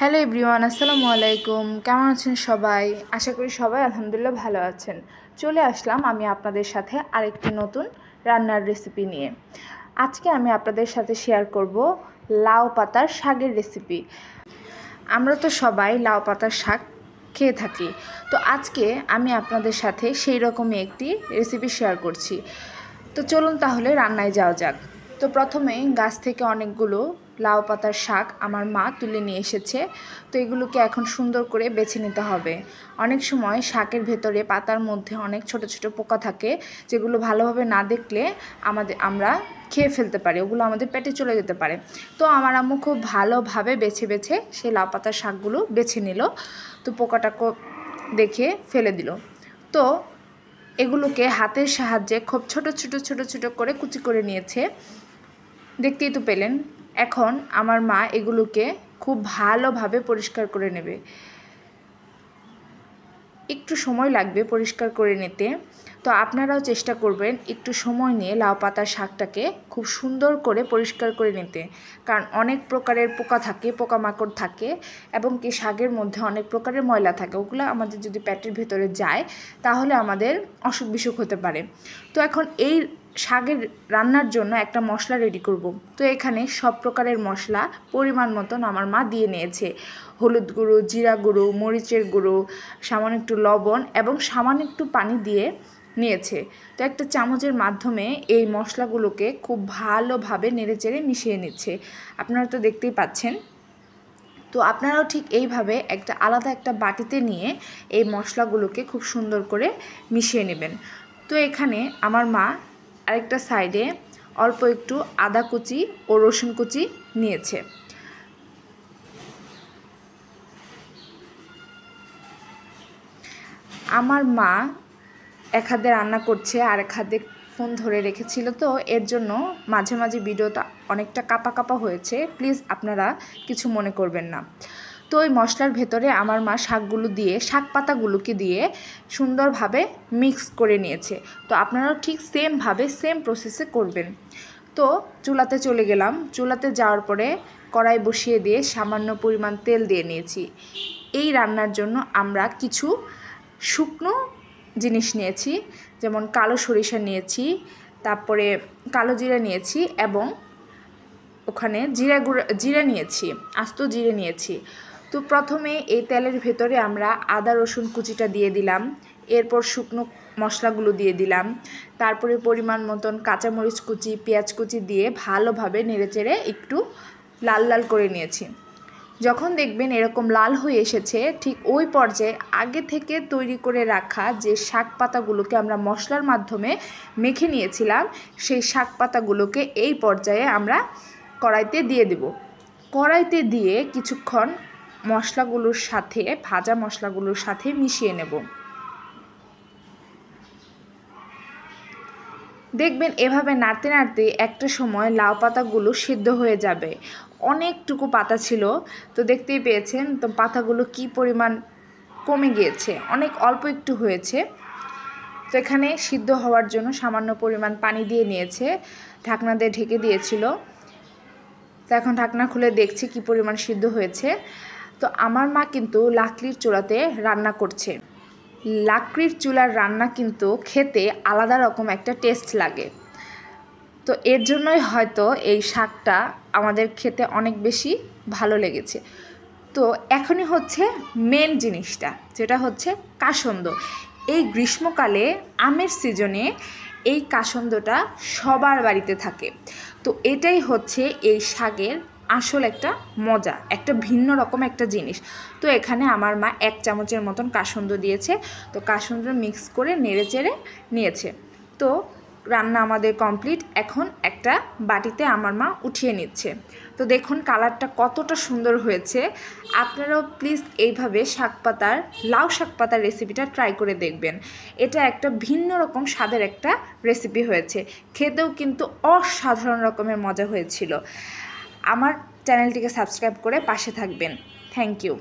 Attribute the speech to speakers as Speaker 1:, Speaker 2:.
Speaker 1: Hello everyone, আসসালামু আলাইকুম। কেমন আছেন সবাই? আশা করি সবাই আলহামদুলিল্লাহ ভালো আছেন। চলে আসলাম আমি আপনাদের সাথে আরেকটি নতুন রান্নার রেসিপি নিয়ে। আজকে আমি আপনাদের সাথে শেয়ার করব লাউ পাতার শাকের রেসিপি। আমরা তো সবাই লাউ পাতার শাক খেয়ে থাকি, তো আজকে আমি আপনাদের সাথে সেই রকমই একটি রেসিপি শেয়ার করছি। তো চলুন তাহলে রান্নায় যাওয়া যাক। তো প্রথমেই গাছ থেকে অনেকগুলো লাউ পাতার শাক আমার মা তুলে নিয়ে এসেছে। তো এগুলোকে এখন সুন্দর করে বেছে নিতে হবে। অনেক সময় শাকের ভেতরে পাতার মধ্যে অনেক ছোট ছোট পোকা থাকে, যেগুলো ভালোভাবে না দেখলে আমরা খেয়ে ফেলতে পারি, ওগুলো আমাদের পেটে চলে যেতে পারে। তো আমার আম্মু খুব ভালোভাবে বেছে বেছে সেই লাউ পাতার শাকগুলো বেছে নিল। তো পোকাটাকে দেখে ফেলে দিল। তো এগুলোকে হাতের সাহায্যে খুব ছোট ছোট ছোট ছোট করে কুচি করে নিয়েছে, দেখতেই তো পেলেন। এখন আমার মা এগুলোকে খুব ভালোভাবে পরিষ্কার করে নেবে। একটু সময় লাগবে পরিষ্কার করে নিতে, তো আপনারাও চেষ্টা করবেন একটু সময় নিয়ে লাউ পাতার শাকটাকে খুব সুন্দর করে পরিষ্কার করে নিতে। কারণ অনেক প্রকারের পোকা থাকে, পোকামাকড় থাকে, এবং কি শাকের মধ্যে অনেক প্রকারের ময়লা থাকে, ওগুলো আমাদের যদি পেটের ভেতরে যায় তাহলে আমাদের অসুখ বিসুখ হতে পারে। তো এখন এই শাকের রান্নার জন্য একটা মশলা রেডি করব। তো এখানে সব প্রকারের মশলা পরিমাণ মতন আমার মা দিয়ে নিয়েছে। হলুদ গুঁড়ো, জিরা গুঁড়ো, মরিচের গুঁড়ো, সামান্য একটু লবণ এবং সামান্য একটু পানি দিয়ে নিয়েছে। তো একটা চামচের মাধ্যমে এই মশলাগুলোকে খুব ভালোভাবে নেড়েচেড়ে মিশিয়ে নিচ্ছে। আপনারা তো দেখতেই পাচ্ছেন। তো আপনারাও ঠিক এইভাবে আলাদা একটা বাটিতে নিয়ে এই মশলাগুলোকে খুব সুন্দর করে মিশিয়ে নেবেন। তো এখানে আমার মা আরেকটা সাইডে অল্প একটু আদা কুচি ও রসুন কুচি নিয়েছে। আমার মা এক হাতে রান্না করছে আর এক হাতে ফোন ধরে রেখেছিল, তো এর জন্য মাঝে মাঝে ভিডিওটা অনেকটা কাপা কাপা হয়েছে, প্লিজ আপনারা কিছু মনে করবেন না। তো ওই মশলার ভেতরে আমার মা শাকগুলো দিয়ে, শাক পাতাগুলোকে দিয়ে সুন্দরভাবে মিক্স করে নিয়েছে। তো আপনারাও ঠিক সেমভাবে সেম প্রসেসে করবেন। তো চুলাতে চলে গেলাম। চুলাতে যাওয়ার পরে কড়াই বসিয়ে দিয়ে সামান্য পরিমাণ তেল দিয়ে নিয়েছি। এই রান্নার জন্য আমরা কিছু শুকনো জিনিস নিয়েছি, যেমন কালো সরিষা নিয়েছি, তারপরে কালো জিরা নিয়েছি, এবং ওখানে জিরা নিয়েছি, আস্ত জিরে নিয়েছি। তো প্রথমে এই তেলের ভেতরে আমরা আদা রসুন কুচিটা দিয়ে দিলাম, এরপর শুকনো মশলাগুলো দিয়ে দিলাম, তারপরে পরিমাণ মতন কাঁচামরিচ কুচি, পেঁয়াজ কুচি দিয়ে ভালোভাবে নেড়েচেড়ে একটু লাল লাল করে নিয়েছি। যখন দেখবেন এরকম লাল হয়ে এসেছে, ঠিক ওই পর্যায়ে আগে থেকে তৈরি করে রাখা যে শাক পাতাগুলোকে আমরা মশলার মাধ্যমে মেখে নিয়েছিলাম, সেই শাক পাতাগুলোকে এই পর্যায়ে আমরা কড়াইতে দিয়ে দেব। কড়াইতে দিয়ে কিছুক্ষণ মশলাগুলোর সাথে, ভাজা মশলাগুলোর সাথে মিশিয়ে নেব। দেখবেন এভাবে নাড়তে নাড়তে একটা সময় লাউ পাতাগুলো সিদ্ধ হয়ে যাবে। অনেকটুকু পাতা ছিল, তো দেখতেই পেয়েছেন তো পাতাগুলো কি পরিমাণ কমে গিয়েছে, অনেক অল্প একটু হয়েছে। তো এখানে সিদ্ধ হওয়ার জন্য সামান্য পরিমাণ পানি দিয়ে নিয়েছে, ঢাকনা দিয়ে ঢেকে দিয়েছিল। তো এখন ঢাকনা খুলে দেখছি কি পরিমাণ সিদ্ধ হয়েছে। তো আমার মা কিন্তু লাকড়ির চুলাতে রান্না করছে। লাকড়ির চুলার রান্না কিন্তু খেতে আলাদা রকম একটা টেস্ট লাগে। তো এর জন্যই হয়তো এই শাকটা আমাদের খেতে অনেক বেশি ভালো লেগেছে। তো এখনই হচ্ছে মেন জিনিসটা, যেটা হচ্ছে কাসন্দ। এই গ্রীষ্মকালে আমের সিজনে এই কাসন্দটা সবার বাড়িতে থাকে। তো এটাই হচ্ছে এই শাকের আসল একটা মজা, একটা ভিন্ন রকম একটা জিনিস। তো এখানে আমার মা 1 চামচের মতন কাসন্দ দিয়েছে। তো কাসন্দ মিক্স করে নেড়েচেড়ে নিয়েছে। তো রান্না আমাদের কমপ্লিট। এখন একটা বাটিতে আমার মা উঠিয়ে নিচ্ছে। তো দেখুন কালারটা কতটা সুন্দর হয়েছে। আপনারাও প্লিজ এইভাবে লাউ শাক পাতার রেসিপিটা ট্রাই করে দেখবেন। এটা একটা ভিন্ন রকম স্বাদের একটা রেসিপি হয়েছে, খেতেও কিন্তু অসাধারণ রকমের মজা হয়েছিল। আমার চ্যানেলটিকে সাবস্ক্রাইব করে পাশে থাকবেন। Thank you.